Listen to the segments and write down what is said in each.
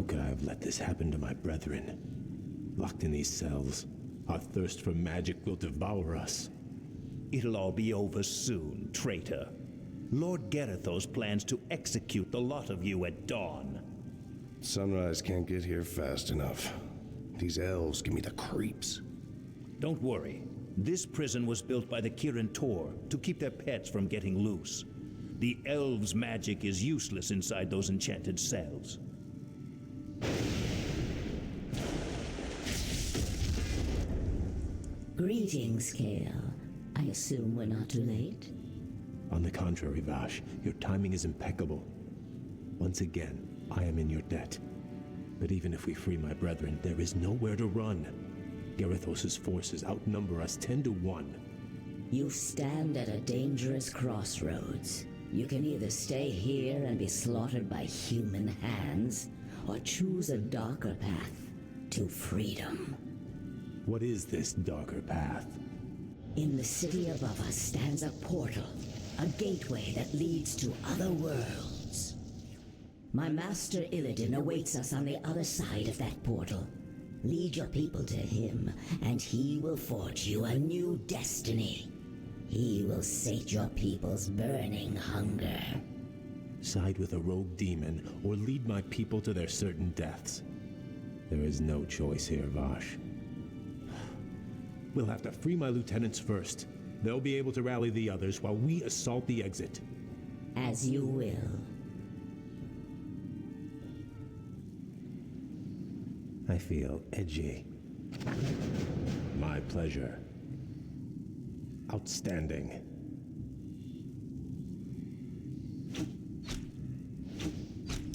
could I have let this happen to my brethren? Locked in these cells, our thirst for magic will devour us. It'll all be over soon, traitor. Lord Garithos plans to execute the lot of you at dawn. Sunrise can't get here fast enough. These elves give me the creeps. Don't worry. This prison was built by the Kirin Tor to keep their pets from getting loose. The elves' magic is useless inside those enchanted cells. Greetings, Kale. I assume we're not too late? On the contrary, Vash, your timing is impeccable. Once again, I am in your debt. But even if we free my brethren, there is nowhere to run. Garithos' forces outnumber us 10 to 1. You stand at a dangerous crossroads. You can either stay here and be slaughtered by human hands, or choose a darker path to freedom. What is this darker path? In the city above us stands a portal, a gateway that leads to other worlds. My master Illidan awaits us on the other side of that portal. Lead your people to him, and he will forge you a new destiny. He will sate your people's burning hunger. Side with a rogue demon, or lead my people to their certain deaths. There is no choice here, Vash. We'll have to free my lieutenants first. They'll be able to rally the others while we assault the exit. As you will. I feel edgy. My pleasure. Outstanding.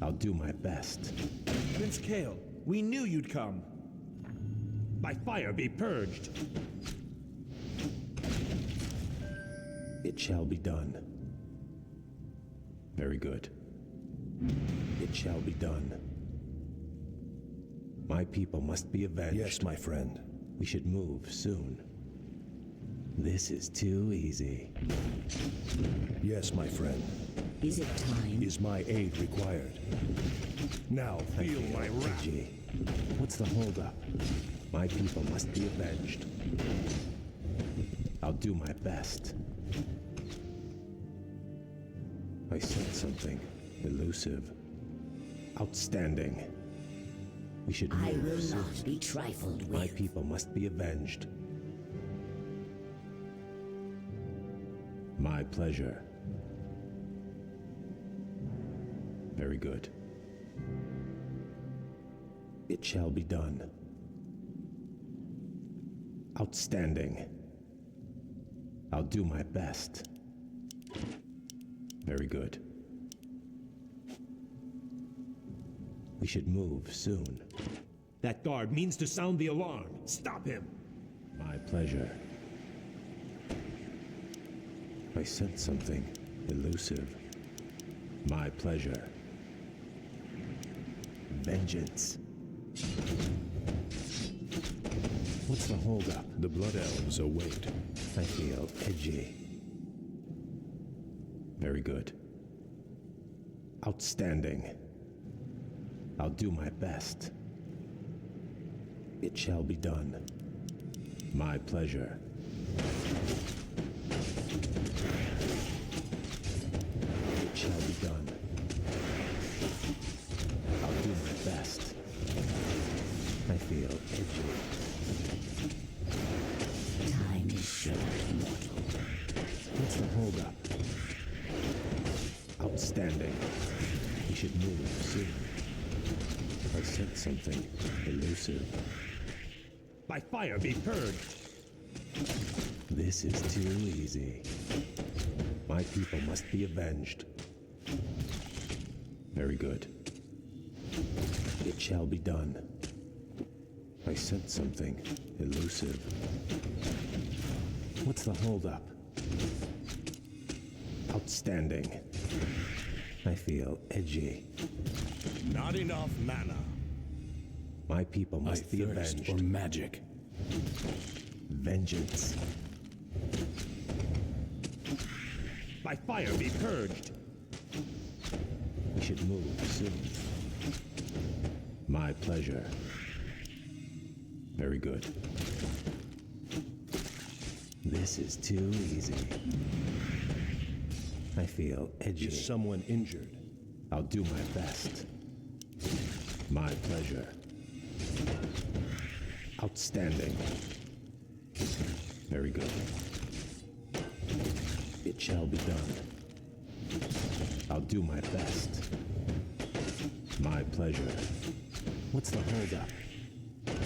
I'll do my best. Prince Kale, we knew you'd come. By fire be purged! It shall be done. Very good. It shall be done. My people must be avenged. Yes, my friend. We should move soon. This is too easy. Yes, my friend. Is it time? Is my aid required? Now feel my wrath. What's the holdup? My people must be avenged. I'll do my best. I said something elusive. Outstanding. We should move I will soon. not be trifled with. My people must be avenged. My pleasure. Very good. It shall be done. Outstanding. I'll do my best. Very good. We should move soon. That guard means to sound the alarm. Stop him! My pleasure. I sense something elusive. My pleasure. Vengeance. What's the holdup? The Blood Elves await. I feel edgy. Very good. Outstanding. I'll do my best. It shall be done. My pleasure. It shall be done. I'll do my best. I feel edgy. Time is short, mortal. What's the holdup? Outstanding. We should move soon. I said something elusive. By fire be purged! This is too easy. My people must be avenged. Very good. It shall be done. I sense something elusive. What's the holdup? Outstanding. I feel edgy. Not enough mana. My people must be avenged. For magic. Vengeance. By fire be purged. We should move soon. My pleasure. Very good. This is too easy. I feel edgy. Is someone injured? I'll do my best. My pleasure. Outstanding. Very good. It shall be done. I'll do my best. My pleasure. What's the holdup?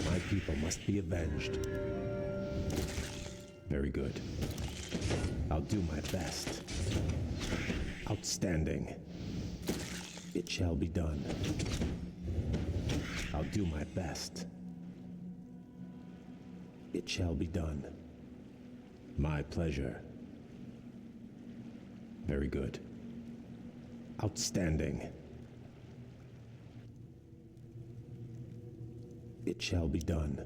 My people must be avenged. Very good. I'll do my best. Outstanding. It shall be done. I'll do my best. It shall be done. My pleasure. Very good. Outstanding. It shall be done.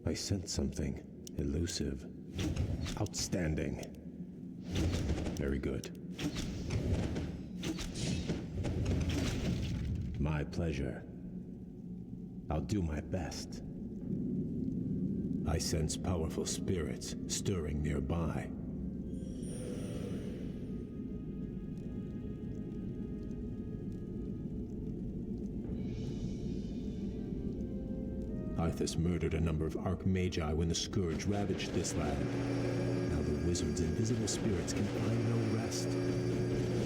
I sense something elusive. Outstanding. Very good. My pleasure. I'll do my best. I sense powerful spirits stirring nearby. Arthas murdered a number of Archmagi when the Scourge ravaged this land. Now the wizard's invisible spirits can find no rest.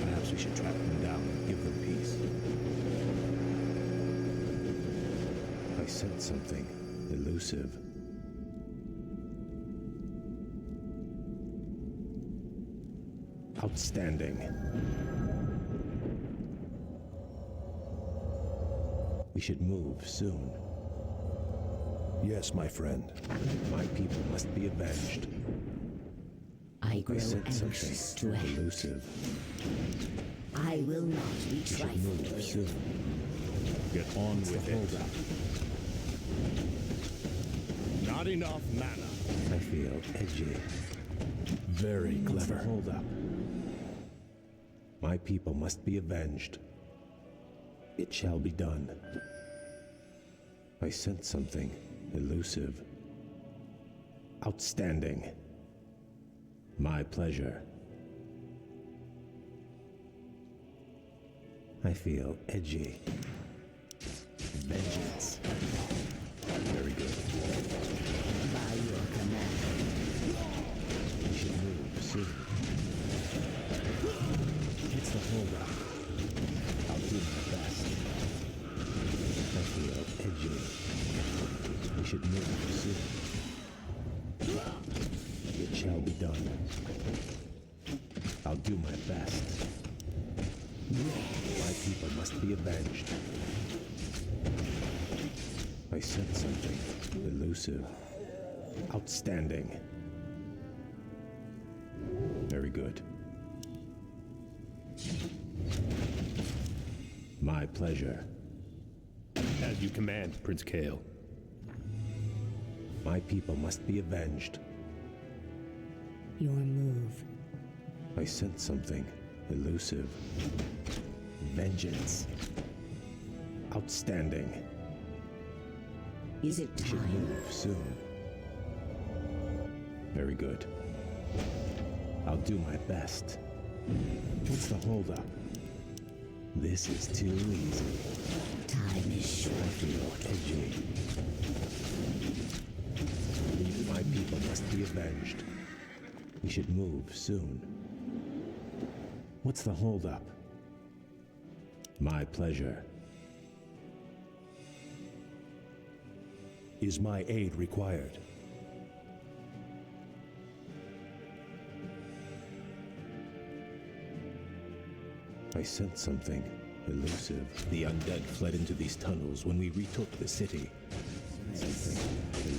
Perhaps we should track them down and give them peace. I sense something elusive. Outstanding. We should move soon. Yes, my friend. My people must be avenged. I grow sense anxious something to act. elusive. I will not be We should trifled move with. soon. Get on What's the with holdup? it. Not enough mana. I feel edgy. Very What's the clever. holdup? My people must be avenged. It shall be done. I sense something elusive. Outstanding. My pleasure. I feel edgy. Vengeance. Very good. By your command. We should move soon. What's the holdup? I'll do my best. I feel edgy. We should move soon. It shall be done. I'll do my best. My people must be avenged. I sense something elusive. Outstanding. Very good. My pleasure. As you command, Prince Kale. My people must be avenged. Your move. I sense something elusive. Vengeance. Outstanding. Is it We should time? move soon. Very good. I'll do my best. What's the holdup? This is too easy. Time is I short. feel edgy. My people must be avenged. We should move soon. What's the holdup? My pleasure. Is my aid required? I sense something elusive. The undead fled into these tunnels when we retook the city. Something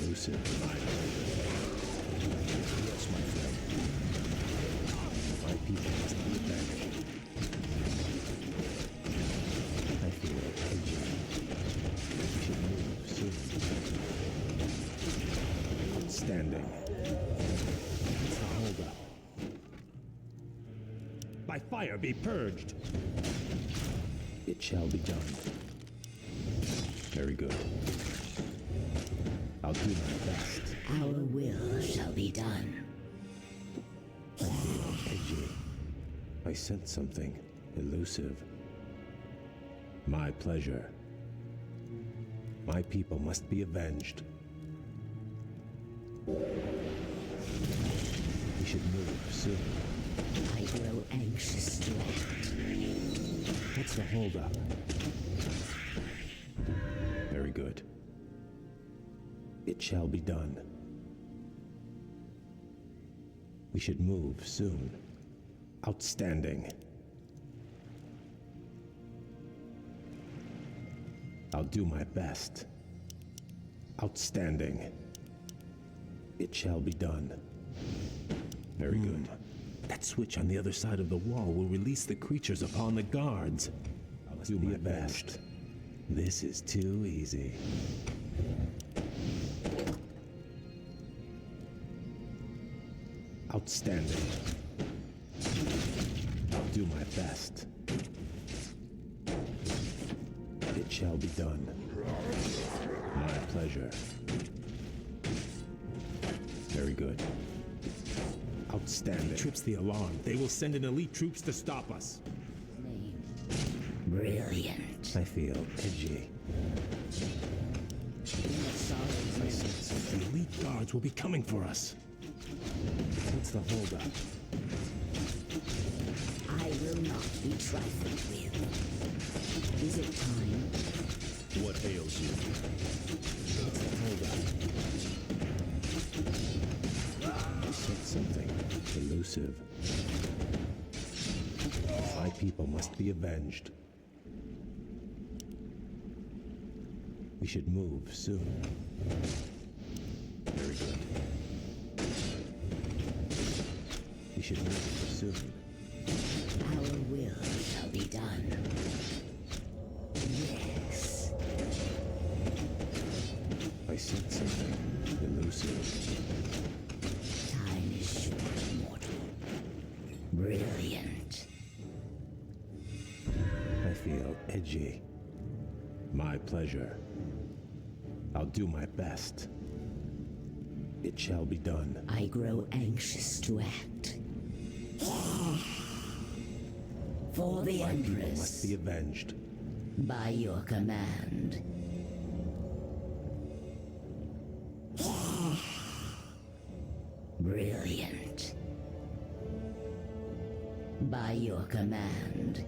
elusive. My pleasure. Yes, my friend. My people must be avenged. I feel edgy. We should move soon. Outstanding. What's the holdup? By fire be purged. It shall be done. Very good. I'll do my best. Our will shall be done. I feel edgy. I sense something elusive. My pleasure. My people must be avenged. We should move soon. I grow anxious to act. What's the holdup? Very good. It shall be done. We should move soon. Outstanding. I'll do my best. Outstanding. It shall be done. Very good. That switch on the other side of the wall will release the creatures upon the guards. I'll do my best. This is too easy. Outstanding. I'll do my best. It shall be done. My pleasure. Very good. Outstanding. Trips the alarm. They will send in elite troops to stop us. Name. Brilliant. I feel edgy. I sense the elite guards will be coming for us. What's the holdup? I will not be trifled with. Is it time? What ails you? What's the holdup? I sense something elusive. My people must be avenged. We should move soon. Very good. We should move soon. Our will shall be done. Yes. I sense something elusive. Time is short, mortal. Brilliant. I feel edgy. My pleasure. I'll do my best. It shall be done. I grow anxious to act. For the My people Empress. must be avenged. By your command. Brilliant. By your command.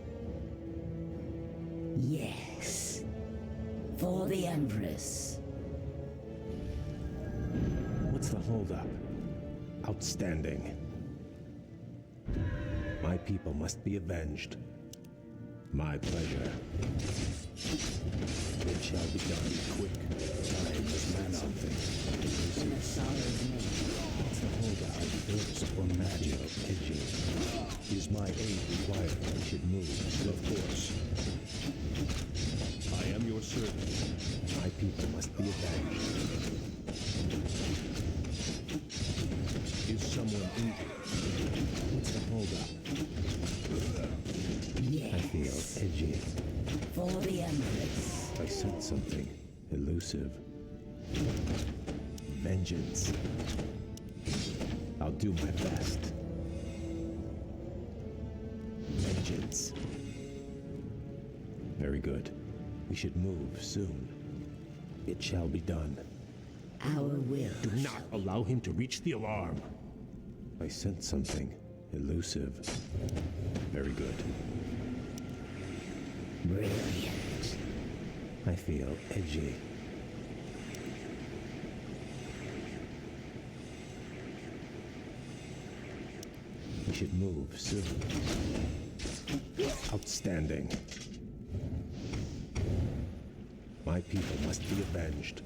Yes. For the Empress. What's the holdup? Outstanding. My people must be avenged. My pleasure. It shall be done quick. Time is man something. In a sorrow's name. What's the holdup? Thirst for magic. Edgy. Is my aid required? We should move. Of course. I am your servant. My people must be avenged. Is someone injured? What's the holdup? Yes. I feel edgy. For the Empress. I sense something elusive. Vengeance. I'll do my best. Vengeance. Very good. We should move soon. It shall be done. Our will. Do not allow him to reach the alarm. I sense something elusive. Very good. Brilliant. I feel edgy. We should move soon. Outstanding. My people must be avenged.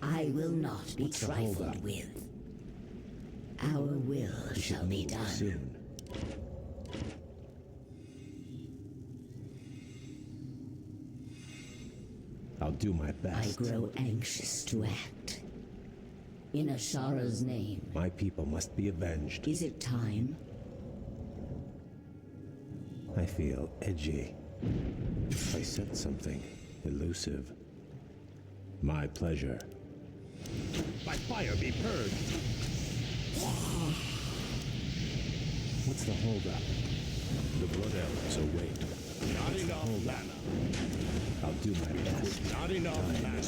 I will not be What's the trifled holdup? with. Our will We shall should be move done. soon. I'll do my I best. grow anxious to act. In Ashara's name. My people must be avenged. Is it time? I feel edgy. I sense something elusive. My pleasure. By fire be purged. What's the holdup? The blood elves await. Not enough mana. I'll do my best. Not enough mana.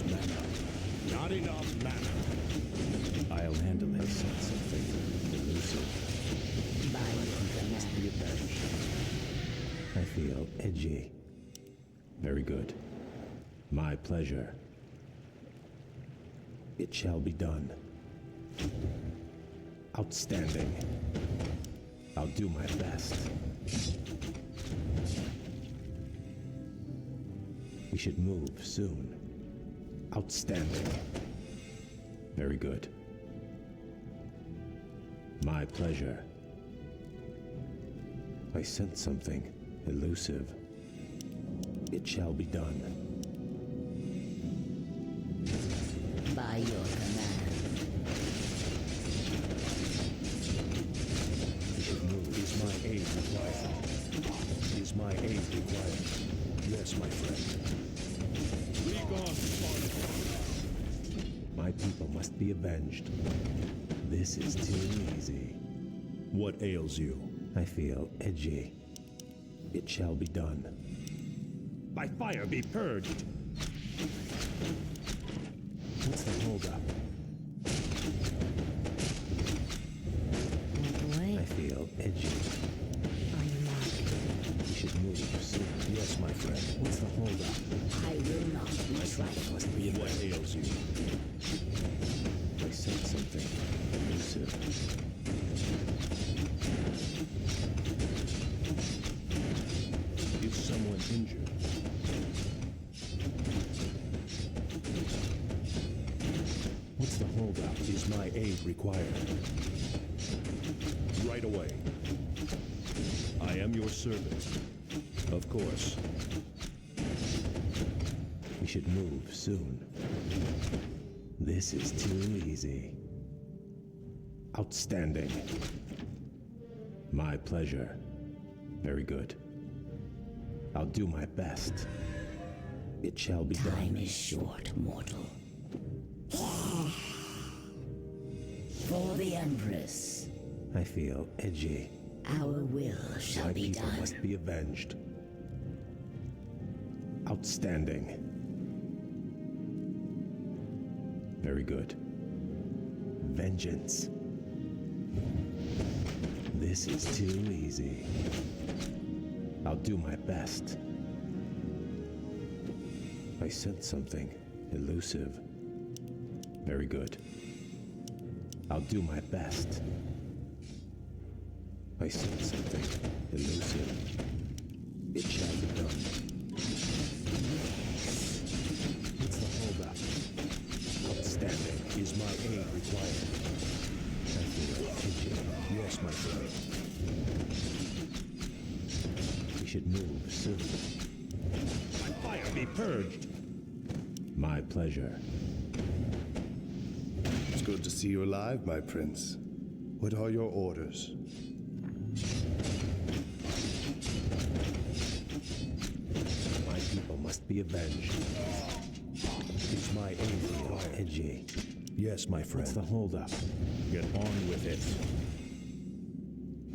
Not enough mana. I'll handle I it. sense something elusive. By your Must be command. avenged. I feel edgy. Very good. My pleasure. It shall be done. Outstanding. I'll do my best. We should move soon. Outstanding. Very good. My pleasure. I sense something elusive. It shall be done. By your command. We should move. Is my aid required? Is my aid required? Yes, my friend. Begone, Spartan. My people must be avenged. This is too easy. What ails you? I feel edgy. It shall be done. By fire be purged. What's the holdup? Walk away. I feel edgy. On your mark. We should move soon. Yes, my friend. What's the holdup? I will not be trifled with. What ails you? I sense something elusive. Is someone injured? What's the holdup? Is my aid required? Right away. I am your servant. Of course. We should move soon. This is too easy. Outstanding. My pleasure. Very good. I'll do my best. It shall be Time done. is short, mortal. For the Empress, I feel edgy. our will shall My be people done. must be avenged. Outstanding. Very good. Vengeance. This is too easy. I'll do my best. I sense something elusive. Very good. I'll do my best. I sense something elusive. It shall be done. What's the holdup? Outstanding. Is my aid required? I feel edgy. Yes, my friend. We should move soon. By fire be purged. My pleasure. It's good to see you alive, my prince. What are your orders? My people must be avenged. Is my aid required? Edgy. Yes, my friend. What's the holdup? Get on with it.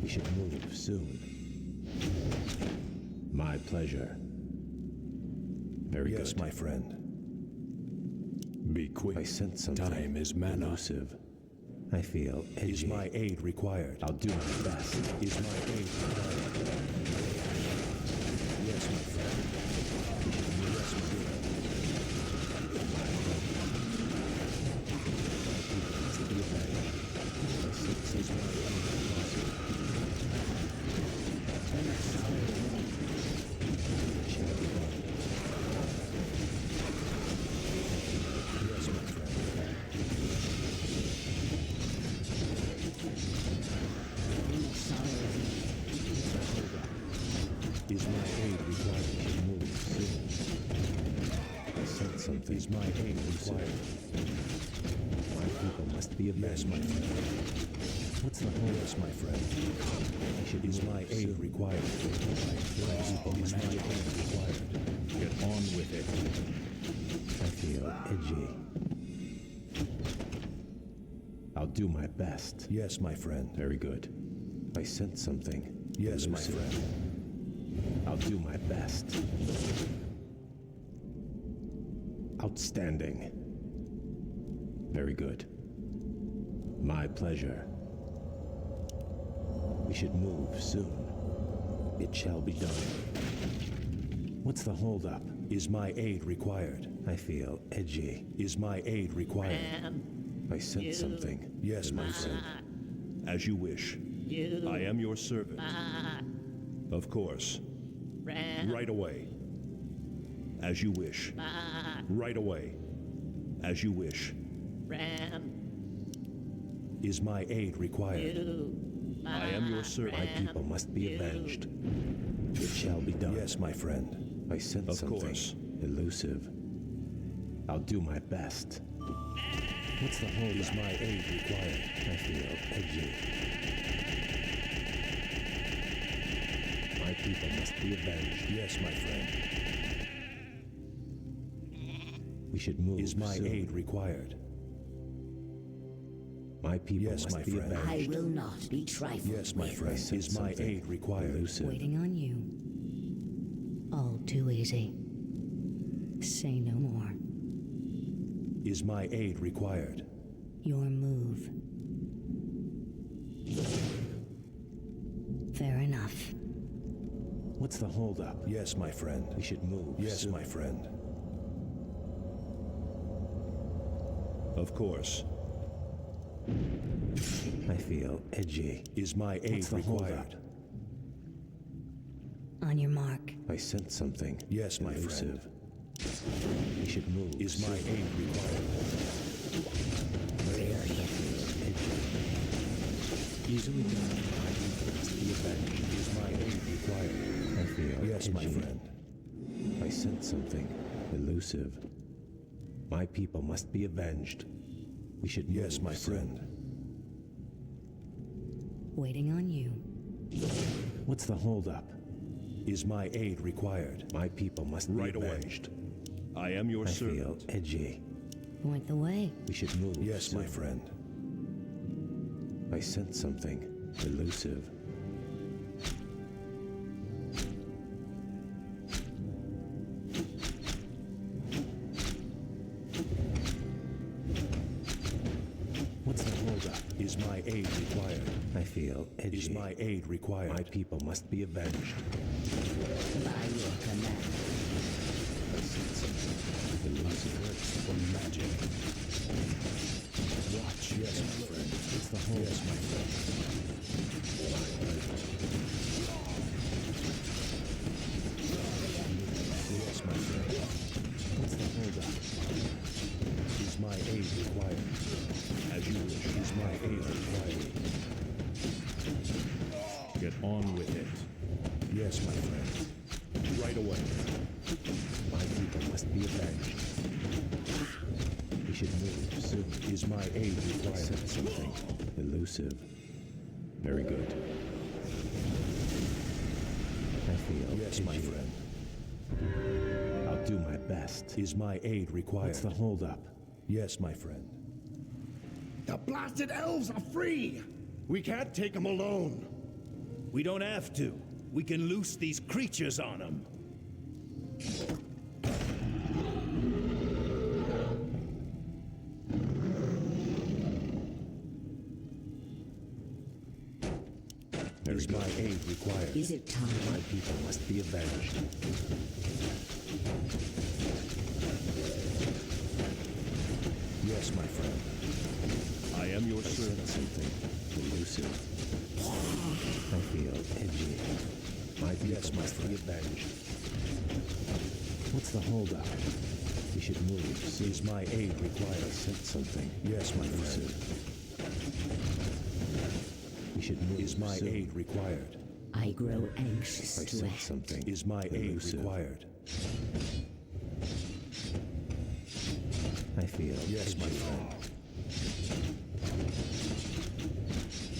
We should move soon. My pleasure. Very Yes, good. my friend. Be quick. I sense something Time is mana. elusive. I feel edgy. Is my aid required? I'll do my best. Is my aid required? Yes, my friend. Yes, my friend. Must be avenged. I sense Is my aid required? it shall be done. Yes, my friend. Is my aid required? We should move soon. I sense something. Is my aid required? My people must be Yes, avenged. my friend. What's the hold? Yes, my friend. Is my aid required? Is my aid required? Get on with it. I feel edgy. I'll do my best. Yes, my friend. Very good. I sense something. Yes, my elusive. friend. I'll do my best. Outstanding. Very good. My pleasure. We should move soon. It shall be done. What's the holdup? Is my aid required? I feel edgy. Is my aid required? I sense something. Yes, my friend. As you wish. I am your servant. Of course. Right away. As you wish. Right away. As you wish. Is my aid required? I am your My servant. people must be avenged. It shall be done. Yes, my friend. I sense Of something course. elusive. I'll do my best. What's the hold? Is my aid required? I feel edgy. My people must be avenged. Yes, my friend. We should move Is my soon. aid required? My people Yes, must my be friend. I avenged. will not be trifled Yes, my with. friend. I sense Is my something aid required? elusive. Waiting on you. All too easy. Say no more. Is my aid required? Your move. Fair enough. What's the holdup? Yes, my friend. We should move Yes, soon. my friend. Of course. I feel edgy. Is my aid What's the required? holdup? On your mark. I sense something Yes, my elusive. We should move Is my soon. aid required? Easily done. My people must be avenged. Is my aid required? I feel Yes, my edgy. friend. I sense something elusive. My people must be avenged. We should move Yes, my soon. friend. Waiting on you. What's the holdup? Is my aid required? My people must Right be away. avenged. I am your I feel servant. edgy. Point the way. We should move Yes, my soon. friend. I sense something elusive. What's the holdup? Is my aid required? I feel edgy. Is my aid required? My people must be avenged. By your command. I sense something elusive. Or magic? Watch. Yes, my friend. What's the holdup? Yes, my friend. Yes, my friend. What's the holdup? Is my aid required? As you wish. Is my aid required? Get on with it. Yes, my friend. Right away. My people must be avenged. We should move soon. Is my aid I required? sense something elusive. Very good. I feel Yes, my edgy. friend. I'll do my best. Is my aid required? What's the holdup? Yes, my friend. The blasted elves are free! We can't take them alone. We don't have to. We can loose these creatures on them. Is my aid required? Is it time? My people must be avenged. Yes, my friend. I am your I servant. sense something elusive. I feel edgy. My people Yes, my must be avenged. What's the holdup? We should move soon. Is my aid I required? sense something Yes, my friend. elusive. We should move Is my soon. aid required? I grow anxious I to sense act. something Is my aid elusive. required? I feel Yes, my edgy. friend.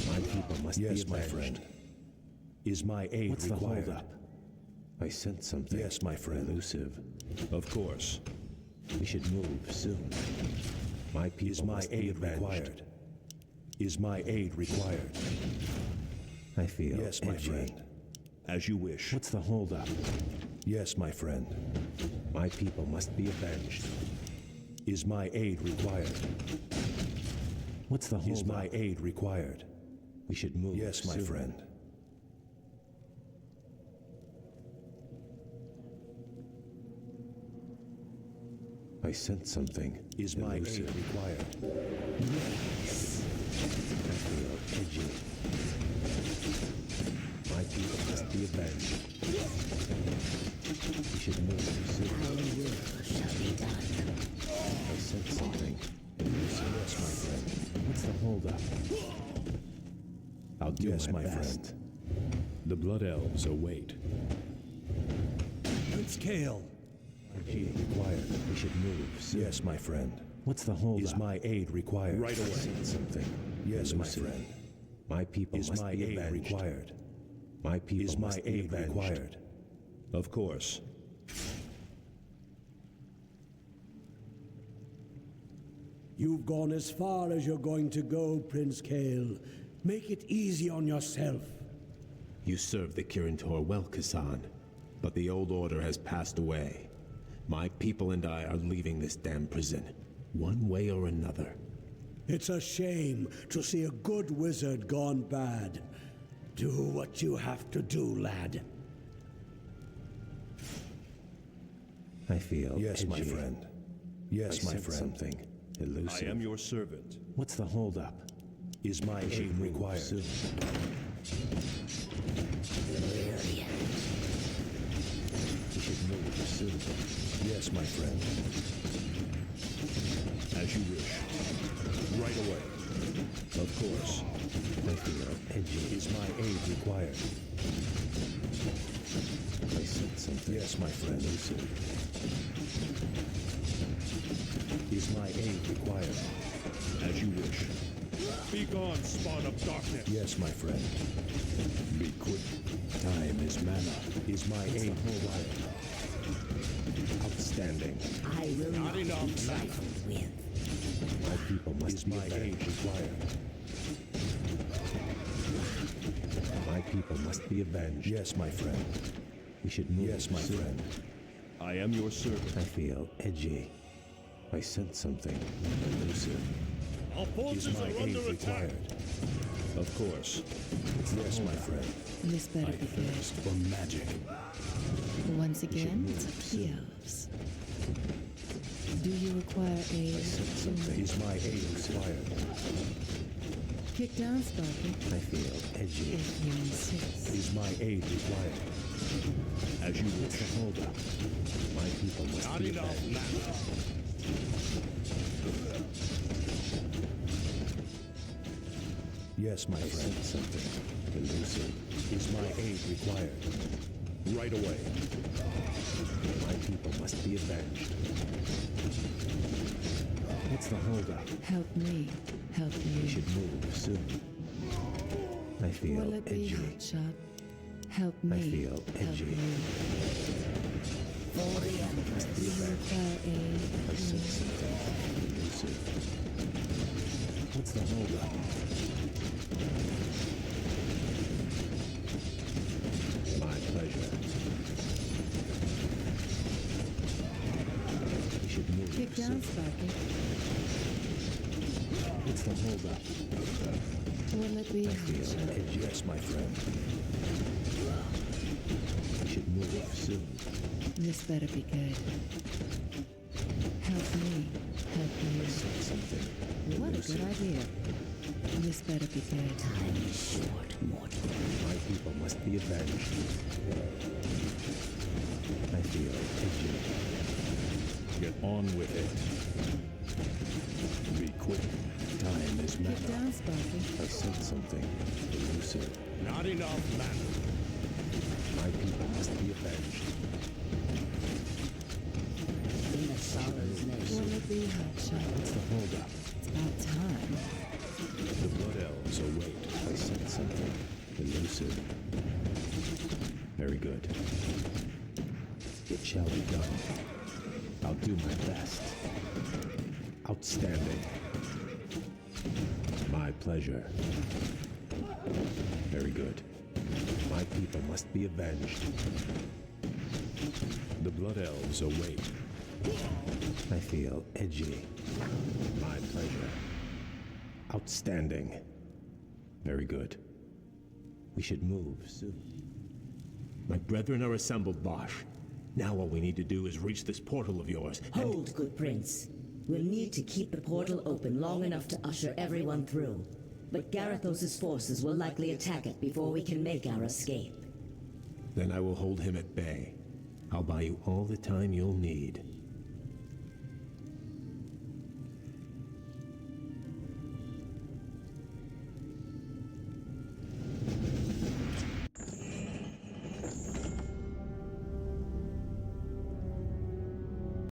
My must Yes, be my avenged. friend. Is my aid What's the required? holdup? I sense something. Yes, my friend. Elusive. Of course. We should move soon. My people Is my must be aid avenged. required? Is my aid required? I feel Yes, my edgy. friend. As you wish. What's the holdup? Yes, my friend. My people must be avenged. Is my aid required? What's the holdup? Is my aid required? We should move Yes, my soon. friend. I sense something. Is my aid elusive. required? I feel edgy. My people must be avenged. We should move soon. Our will shall be done. I sense something. Yes, my friend. What's the holdup? I'll do Yes, my my best. friend. The Blood Elves await. Prince Kale. Aid required. We should move soon. Yes, my friend. What's the holdup? Is my aid required? Right I away. sense something. Yes, my Elusive. friend. My people Is must my be aid avenged. required? My people Is my must be aid avenged. required? Of course. You've gone as far as you're going to go, Prince Kale. Make it easy on yourself. You served the Kirintor well, Kasan, but the old order has passed away. My people and I are leaving this damn prison, one way or another. It's a shame to see a good wizard gone bad. Do what you have to do, lad. I feel Yes, my edgy. friend. Yes, I my sense friend. something I elusive. am your servant. What's the holdup? Is my We should aid move required? soon. Brilliant. We should move soon. Yes, my friend. As you wish. Right away. Of course. I feel edgy. Is my aid required? I sense something. Yes, my friend. Elusive. Is my aid required? As you wish. Be gone, spawn of darkness. Yes, my friend. Be quick. Time is mana. Is my aid required? Outstanding. I will not be enough, trifled with. My people must Is be my aid avenged. required? My people must be avenged. Yes, my friend. We should move Yes, my soon. friend. I am your servant. I feel edgy. I sense something elusive. Our Is forces my are aid under attack. required? Of course. Yes, my friend. This better be good. For magic. Once again, it's up to the elves. Do you require aid? Is my aid required? Kick down, Sparky, I feel edgy. if you insist. Is my aid required? As you wish. Hold up. My people must Not be enough avenged. mana. Yes, my I friend. sense something elusive. Is my aid required? Right away. My people must be avenged. What's the holdup? Help me, help We you. should move soon. I feel Will it be edgy. hotshot? Help me, feel help edgy. you. For the Must Empress. be Do you avenged. require aid? I sense something elusive. What's the holdup? My pleasure. We should move Kick down, soon. Sparky. What's the holdup? Will it be I feel hotshot? edgy. Yes, my friend. We should move soon. This better be good. Help me, help you. Sense something What a elusive. good idea. This better be good. Time is short, mortal. My people must be avenged. I feel edgy. Get on with it. Be quick. Time is Kick mana. down, Sparky. I sense something elusive. Not enough mana. My people must be avenged. In the sorrow's name. Will it be hotshot? What's the holdup? It's about time. The Blood Elves await. I sense something soon. Very good. It shall be done. I'll do my best. Outstanding. My pleasure. Very good. My people must be avenged. The Blood Elves await. I feel edgy. My pleasure. Outstanding. Very good. We should move soon. My brethren are assembled, Bosch. Now all we need to do is reach this portal of yours. Hold, good prince. We'll need to keep the portal open long enough to usher everyone through. But Garithos' forces will likely attack it before we can make our escape. Then I will hold him at bay. I'll buy you all the time you'll need.